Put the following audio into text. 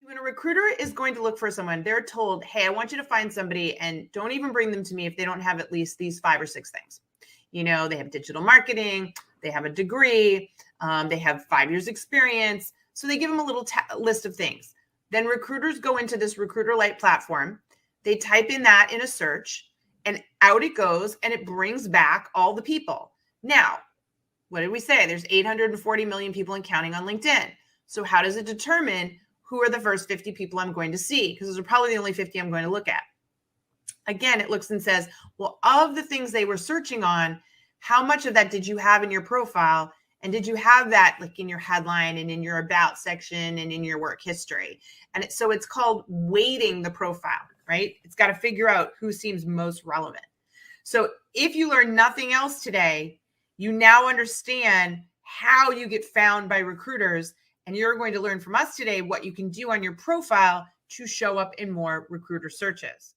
When a recruiter is going to look for someone, they're told, hey, I want you to find somebody and don't even bring them to me if they don't have at least these 5 or 6 things. You know, they have digital marketing, they have a degree, they have 5 years experience. So they give them a little list of things. Then recruiters go into this Recruiter Lite platform. They type in that in a search and out it goes and it brings back all the people. Now, what did we say? There's 840 million people and counting on LinkedIn. So how does it determine who are the first 50 people I'm going to see? Because those are probably the only 50 I'm going to look at. Again, it looks and says, well, of the things they were searching on, how much of that did you have in your profile? And did you have that like in your headline and in your about section and in your work history? And so it's called weighting the profile, right? It's got to figure out who seems most relevant. So if you learn nothing else today, you now understand how you get found by recruiters. And you're going to learn from us today what you can do on your profile to show up in more recruiter searches.